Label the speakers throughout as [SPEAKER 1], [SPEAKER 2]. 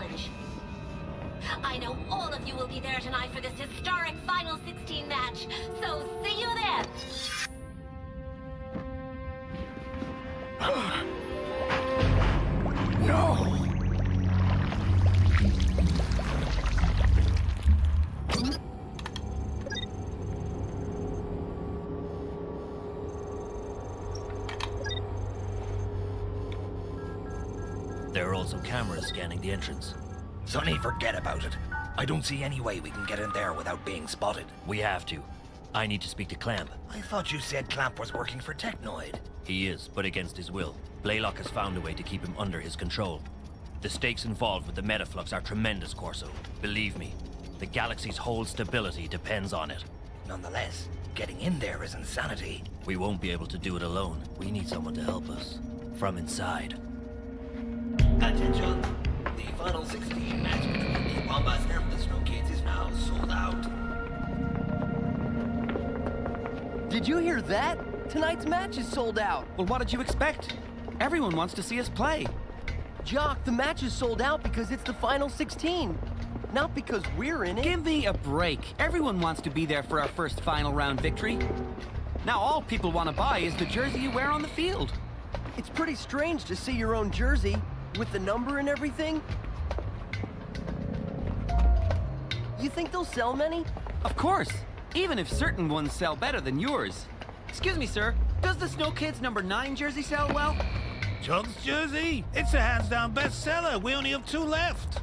[SPEAKER 1] challenge. I know all of you will be there tonight for this historic Final 16 match, so see you then!
[SPEAKER 2] No!
[SPEAKER 3] There are also cameras scanning the entrance.
[SPEAKER 2] Sonny, forget about it. I don't see any way we can get in there without being spotted.
[SPEAKER 3] We have to. I need to speak to Clamp.
[SPEAKER 2] I thought you said Clamp was working for Technoid.
[SPEAKER 3] He is, but against his will. Blaylock has found a way to keep him under his control. The stakes involved with the Metaflux are tremendous, Corso. Believe me, the galaxy's whole stability depends on it.
[SPEAKER 2] Nonetheless, getting in there is insanity.
[SPEAKER 3] We won't be able to do it alone. We need someone to help us. From inside.
[SPEAKER 2] Attention! The Final 16 match between the Wombats and the Snow Kids is now sold out.
[SPEAKER 4] Did you hear that? Tonight's match is sold out.
[SPEAKER 5] Well, what did you expect? Everyone wants to see us play.
[SPEAKER 4] Jock, the match is sold out because it's the Final 16. Not because we're in it.
[SPEAKER 5] Give me a break. Everyone wants to be there for our first final round victory. Now all people want to buy is the jersey you wear on the field.
[SPEAKER 4] It's pretty strange to see your own jersey, with the number and everything. You think they'll sell many?
[SPEAKER 5] Of course, even if certain ones sell better than yours. Excuse me, sir, does the Snow Kids number 9 jersey sell well?
[SPEAKER 6] Chuck's jersey? It's a hands-down bestseller. We only have 2 left.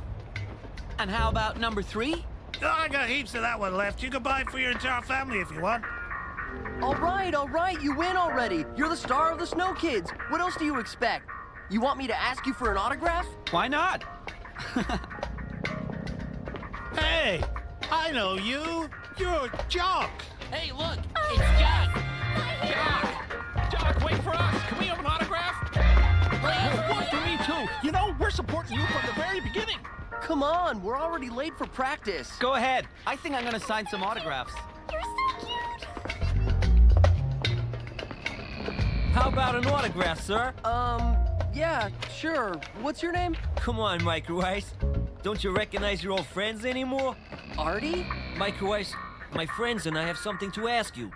[SPEAKER 5] And how about number 3?
[SPEAKER 6] Oh, I got heaps of that one left. You can buy it for your entire family if you want.
[SPEAKER 4] All right, you win already. You're the star of the Snow Kids. What else do you expect? You want me to ask you for an autograph?
[SPEAKER 5] Why not?
[SPEAKER 6] Hey, I know you. You're Jock.
[SPEAKER 7] Hey, look, it's Jock. Jock, wait for us. Can we have an autograph?
[SPEAKER 5] Please. One for me, too. You know, we're supporting you from the very beginning.
[SPEAKER 4] Come on, we're already late for practice.
[SPEAKER 5] Go ahead. I think I'm gonna sign some autographs.
[SPEAKER 1] You're so cute!
[SPEAKER 3] How about an autograph, sir?
[SPEAKER 4] Yeah, sure. What's your name?
[SPEAKER 3] Come on, Micro Ice. Don't you recognize your old friends anymore?
[SPEAKER 4] Artie?
[SPEAKER 3] Micro Ice, my friends and I have something to ask you.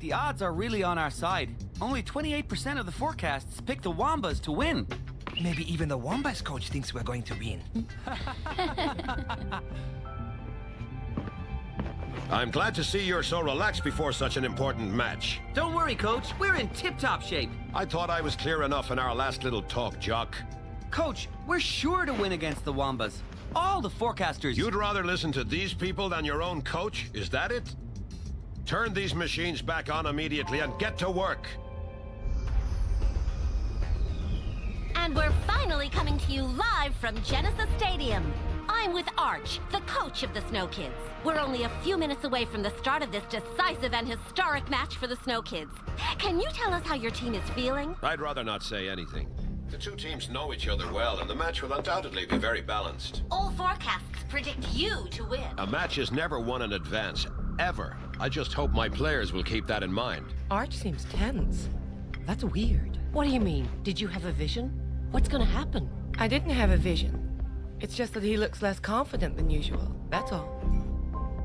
[SPEAKER 5] The odds are really on our side. Only 28% of the forecasts pick the Wombas to win.
[SPEAKER 2] Maybe even the Wombats coach thinks we're going to win.
[SPEAKER 8] I'm glad to see you're so relaxed before such an important match.
[SPEAKER 5] Don't worry, Coach. We're in tip-top shape.
[SPEAKER 8] I thought I was clear enough in our last little talk, Jock.
[SPEAKER 5] Coach, we're sure to win against the Wombas. All the forecasters...
[SPEAKER 8] You'd rather listen to these people than your own coach? Is that it? Turn these machines back on immediately and get to work.
[SPEAKER 1] And we're finally coming to you live from Genesis Stadium. I'm with Arch, the coach of the Snow Kids. We're only a few minutes away from the start of this decisive and historic match for the Snow Kids. Can you tell us how your team is feeling?
[SPEAKER 8] I'd rather not say anything. The two teams know each other well, and the match will undoubtedly be very balanced.
[SPEAKER 1] All forecasts predict you to win.
[SPEAKER 8] A match is never won in advance, ever. I just hope my players will keep that in mind.
[SPEAKER 9] Arch seems tense. That's weird. What do you mean? Did you have a vision? What's gonna happen? I didn't have a vision. It's just that he looks less confident than usual. That's all.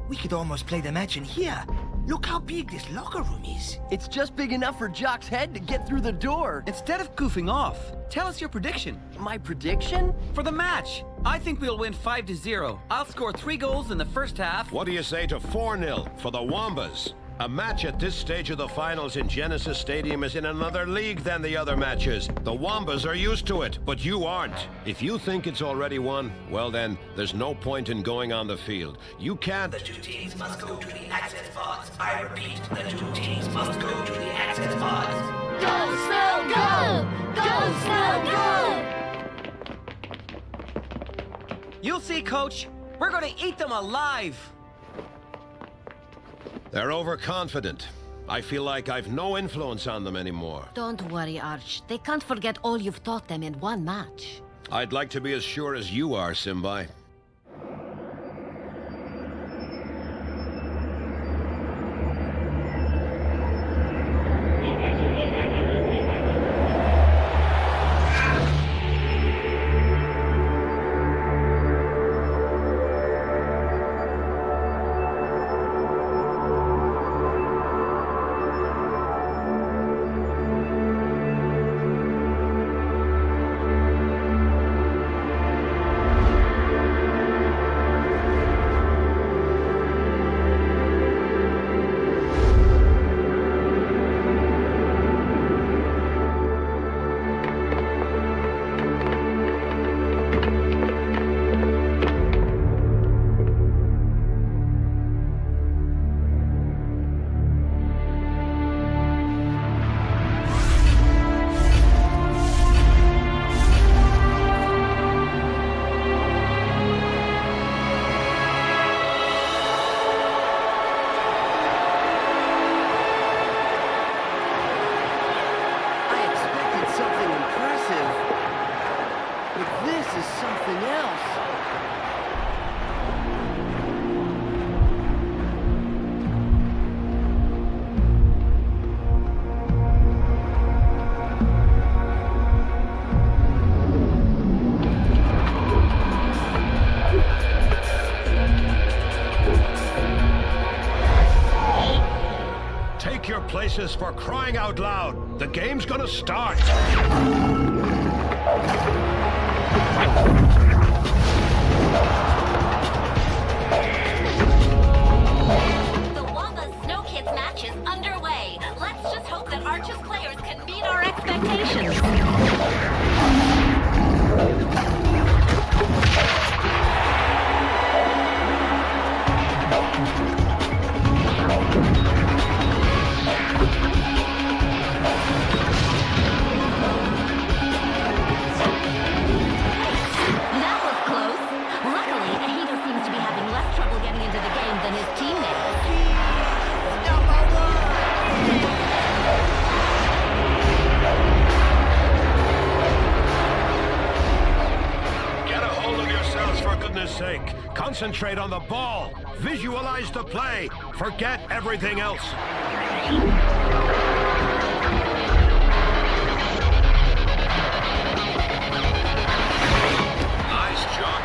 [SPEAKER 2] We could almost play the match in here. Look how big this locker room is.
[SPEAKER 4] It's just big enough for Jock's head to get through the door.
[SPEAKER 5] Instead of goofing off, tell us your prediction.
[SPEAKER 4] My prediction?
[SPEAKER 5] For the match, I think we'll win 5-0. I'll score 3 goals in the first half.
[SPEAKER 8] What do you say to 4-0 for the Wombas? A match at this stage of the finals in Genesis Stadium is in another league than the other matches. The Wombas are used to it, but you aren't. If you think it's already won, well then, there's no point in going on the field. You can't...
[SPEAKER 2] The 2 teams must go to the access pods. I repeat, the 2 teams must go to the access pods.
[SPEAKER 1] Go, Snow, go! Go, Snow, go!
[SPEAKER 5] You'll see, Coach. We're gonna eat them alive.
[SPEAKER 8] They're overconfident. I feel like I've no influence on them anymore.
[SPEAKER 9] Don't worry, Arch. They can't forget all you've taught them in one match.
[SPEAKER 8] I'd like to be as sure as you are, Simbai.
[SPEAKER 4] something else.
[SPEAKER 8] Take your places, for crying out loud. The game's gonna start.
[SPEAKER 1] The Wamba's Snow Kids match is underway. Let's just hope that Arch's players can meet our expectations. That was close. Luckily, Ahito seems to be having less trouble getting into the game than his teammates.
[SPEAKER 8] Get a hold of yourselves, for goodness sake. Concentrate on the ball. Visualize the play. Forget everything else. Nice, Chuck.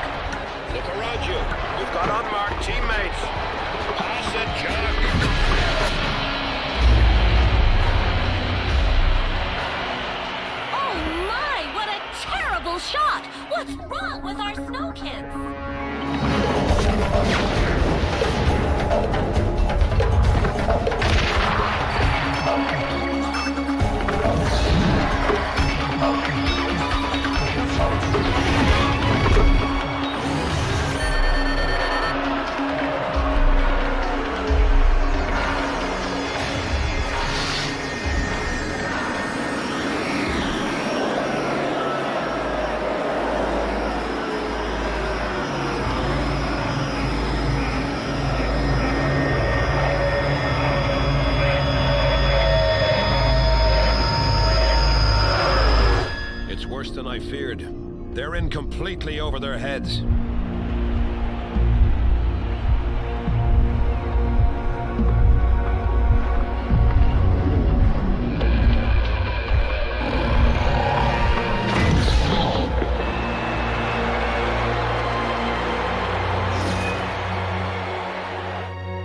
[SPEAKER 8] Look around you. You've got unmarked teammates. Pass it, Chuck.
[SPEAKER 1] Oh my, what a terrible shot! What's wrong with our Snow Kids?
[SPEAKER 8] It's worse than I feared. They're in completely over their heads.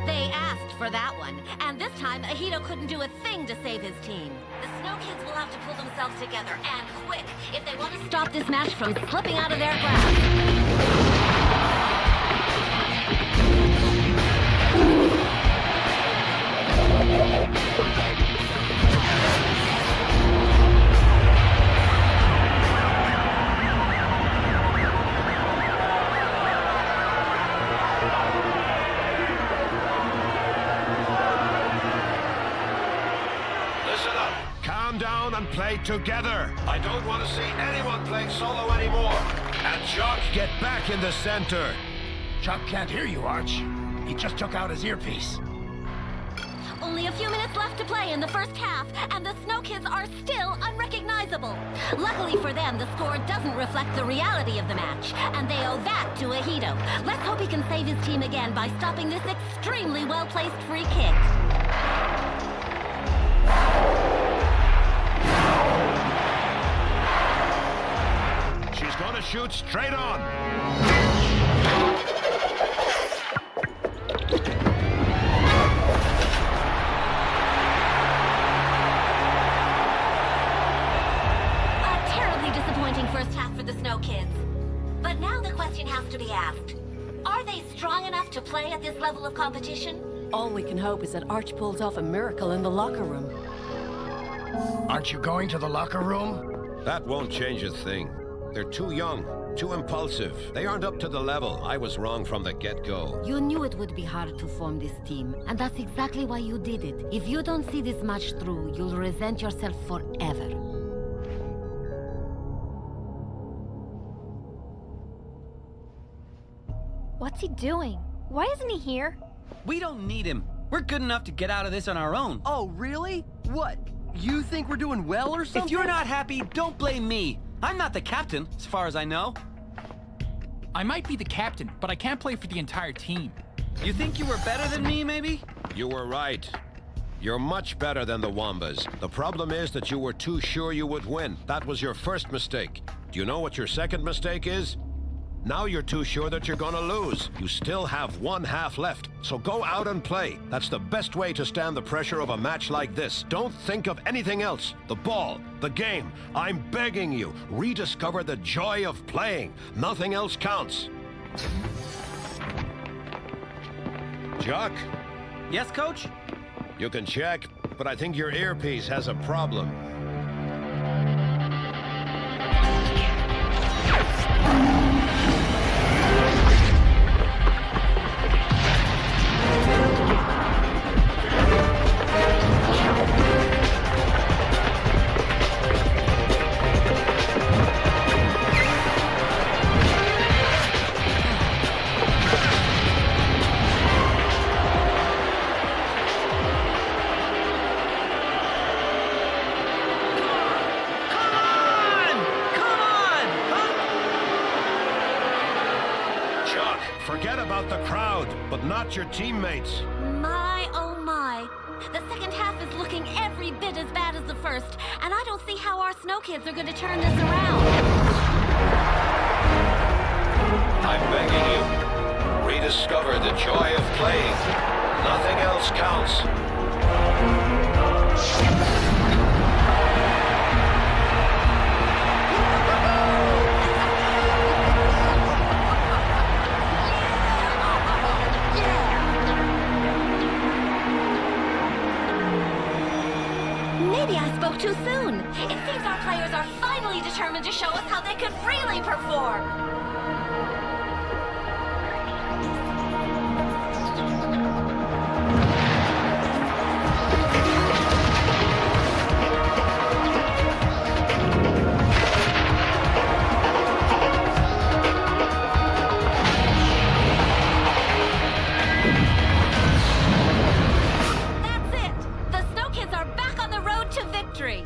[SPEAKER 1] They asked for that one, and this time Ahito couldn't do a thing to save his team. The Snow Kids will have to pull themselves together, and quick, if they want to stop this match from slipping out of their grasp.
[SPEAKER 8] Listen up. Calm down and play together. I don't want to see anyone playing solo anymore. And Chuck, get back in the center.
[SPEAKER 2] Chuck can't hear you, Arch. He just took out his earpiece.
[SPEAKER 1] Only a few minutes left to play in the first half, and the Snow Kids are still unrecognizable. Luckily for them, the score doesn't reflect the reality of the match, and they owe that to Ahito. Let's hope he can save his team again by stopping this extremely well-placed free kick.
[SPEAKER 8] She's gonna shoot straight on.
[SPEAKER 1] A terribly disappointing first half for the Snow Kids. But now the question has to be asked. Are they strong enough to play at this level of competition?
[SPEAKER 9] All we can hope is that Arch pulls off a miracle in the locker room.
[SPEAKER 2] Aren't you going to the locker room?
[SPEAKER 8] That won't change a thing. They're too young, too impulsive. They aren't up to the level. I was wrong from the get-go.
[SPEAKER 1] You knew it would be hard to form this team, and that's exactly why you did it. If you don't see this match through, you'll resent yourself forever.
[SPEAKER 10] What's he doing? Why isn't he here?
[SPEAKER 5] We don't need him. We're good enough to get out of this on our own.
[SPEAKER 4] Oh, really? What? You think we're doing well or something?
[SPEAKER 5] If you're not happy, don't blame me. I'm not the captain, as far as I know.
[SPEAKER 7] I might be the captain, but I can't play for the entire team.
[SPEAKER 5] You think you were better than me, maybe?
[SPEAKER 8] You were right. You're much better than the Wombas. The problem is that you were too sure you would win. That was your first mistake. Do you know what your second mistake is? Now you're too sure that you're gonna lose. You still have one half left, so go out and play. That's the best way to stand the pressure of a match like this. Don't think of anything else. The ball, the game. I'm begging you, rediscover the joy of playing. Nothing else counts. Jock?
[SPEAKER 5] Yes, Coach?
[SPEAKER 8] You can check, but I think your earpiece has a problem. Forget about the crowd, but not your teammates.
[SPEAKER 1] My, oh my. The second half is looking every bit as bad as the first, and I don't see how our Snow Kids are going to turn this around.
[SPEAKER 8] I'm begging you, rediscover the joy of playing. Nothing else counts.
[SPEAKER 1] Maybe I spoke too soon. It seems our players are finally determined to show us how they could really perform. That's it. The Snow Kids are back on the road to victory.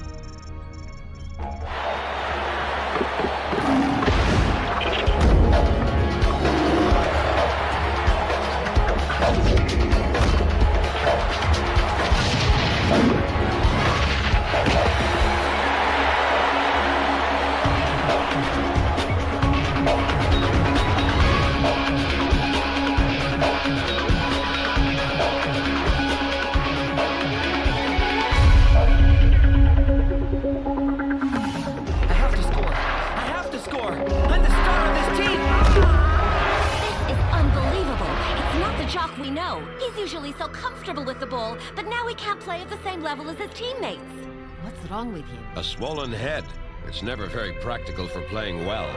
[SPEAKER 1] Jock we know. He's usually so comfortable with the ball, but now he can't play at the same level as his teammates. What's wrong with him?
[SPEAKER 8] A swollen head. It's never very practical for playing well.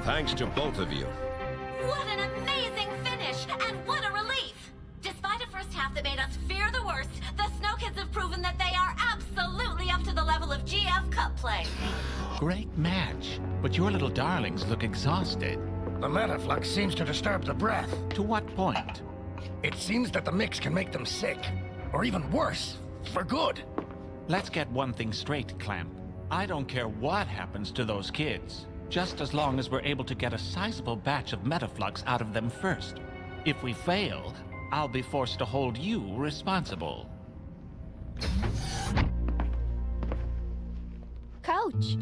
[SPEAKER 8] Thanks to both of you.
[SPEAKER 1] What an amazing finish, and what a relief! Despite a first half that made us fear the worst, the Snow Kids have proven that they are absolutely up to the level of GF Cup play.
[SPEAKER 7] Great match, but your little darlings look exhausted.
[SPEAKER 11] The metaflux seems to disturb the breath.
[SPEAKER 7] To what point?
[SPEAKER 11] It seems that the mix can make them sick, or even worse, for good.
[SPEAKER 7] Let's get one thing straight, Clamp. I don't care what happens to those kids. just as long as we're able to get a sizable batch of metaflux out of them first. If we fail, I'll be forced to hold you responsible.
[SPEAKER 10] Coach!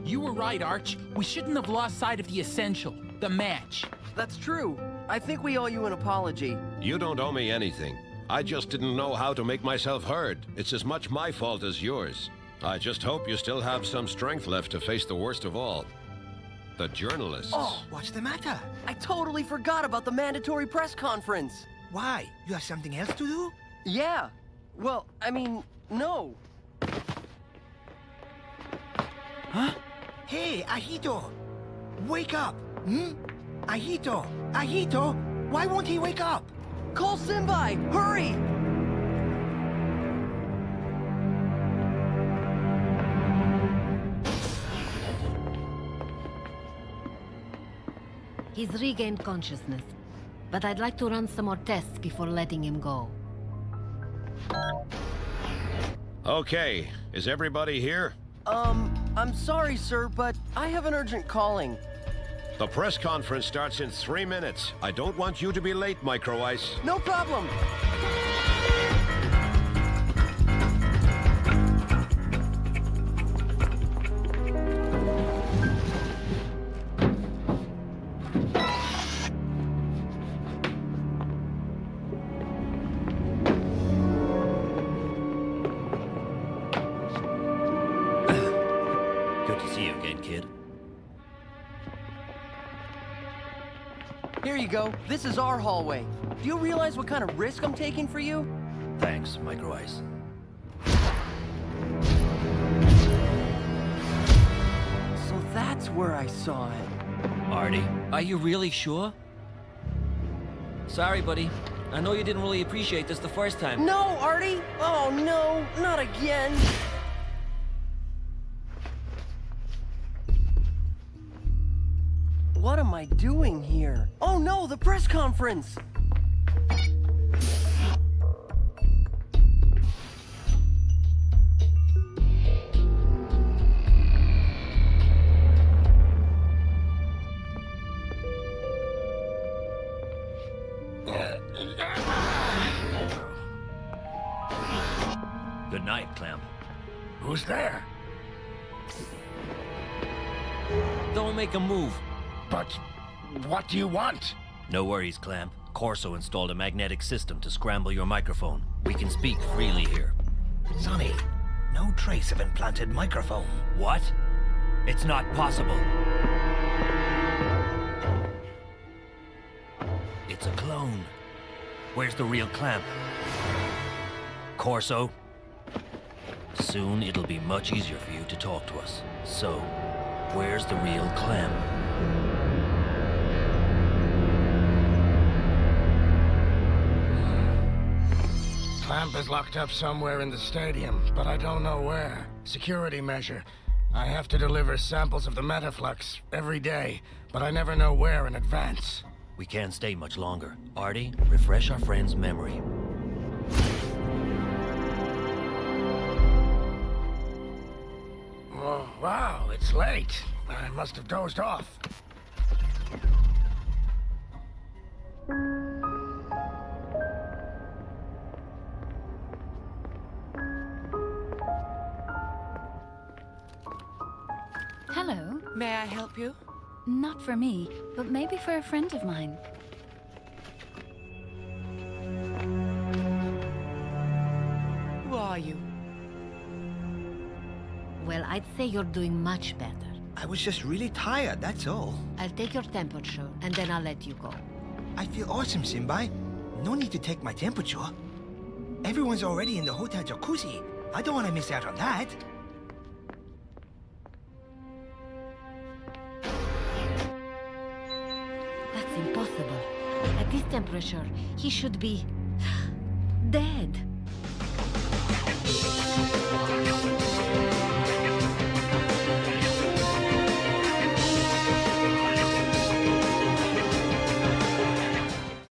[SPEAKER 12] You were right, Arch. We shouldn't have lost sight of the essential, the match.
[SPEAKER 4] That's true. I think we owe you an apology.
[SPEAKER 8] You don't owe me anything. I just didn't know how to make myself heard. It's as much my fault as yours. I just hope you still have some strength left to face the worst of all. The journalists.
[SPEAKER 11] Oh, what's the matter?
[SPEAKER 4] I totally forgot about the mandatory press conference.
[SPEAKER 11] Why? You have something else to do?
[SPEAKER 4] Yeah. Well, I mean, no.
[SPEAKER 11] Huh? Hey, Ahito! Wake up! Hmm? Ahito! Ahito! Why won't he wake up?
[SPEAKER 4] Call Simbai! Hurry!
[SPEAKER 1] He's regained consciousness, but I'd like to run some more tests before letting him go.
[SPEAKER 8] Okay, is everybody here?
[SPEAKER 4] I'm sorry, sir, but I have an urgent calling.
[SPEAKER 8] The press conference starts in 3 minutes. I don't want you to be late, Micro Ice.
[SPEAKER 4] No problem.
[SPEAKER 3] Good to see you again, kid.
[SPEAKER 4] Here you go. This is our hallway. Do you realize what kind of risk I'm taking for you?
[SPEAKER 3] Thanks, Micro Ice.
[SPEAKER 4] So that's where I saw it.
[SPEAKER 3] Artie?
[SPEAKER 13] Are you really sure? Sorry, buddy. I know you didn't really appreciate this the first time.
[SPEAKER 4] No, Artie! Oh, no, not again. What am I doing here? Oh no, the press conference!
[SPEAKER 3] Good night, Clamp.
[SPEAKER 11] Who's there?
[SPEAKER 13] Don't make a move.
[SPEAKER 11] But what do you want?
[SPEAKER 3] No worries, Clamp. Corso installed a magnetic system to scramble your microphone. We can speak freely here.
[SPEAKER 11] Sonny, no trace of implanted microphone.
[SPEAKER 3] What? It's not possible. It's a clone. Where's the real Clamp? Corso? Soon it'll be much easier for you to talk to us. So, where's the real Clamp?
[SPEAKER 11] Clamp is locked up somewhere in the stadium, but I don't know where. Security measure. I have to deliver samples of the metaflux every day, but I never know where in advance.
[SPEAKER 3] We can't stay much longer. Artie, refresh our friend's memory.
[SPEAKER 11] Oh, wow, it's late. I must have dozed off.
[SPEAKER 14] Hello.
[SPEAKER 9] May I help you?
[SPEAKER 14] Not for me, but maybe for a friend of mine.
[SPEAKER 9] Who are you?
[SPEAKER 1] Well, I'd say you're doing much better.
[SPEAKER 15] I was just really tired, that's all.
[SPEAKER 1] I'll take your temperature, and then I'll let you go.
[SPEAKER 15] I feel awesome, Simbai. No need to take my temperature. Everyone's already in the hotel jacuzzi. I don't want to miss out on that.
[SPEAKER 1] That's impossible. At this temperature, he should be... dead.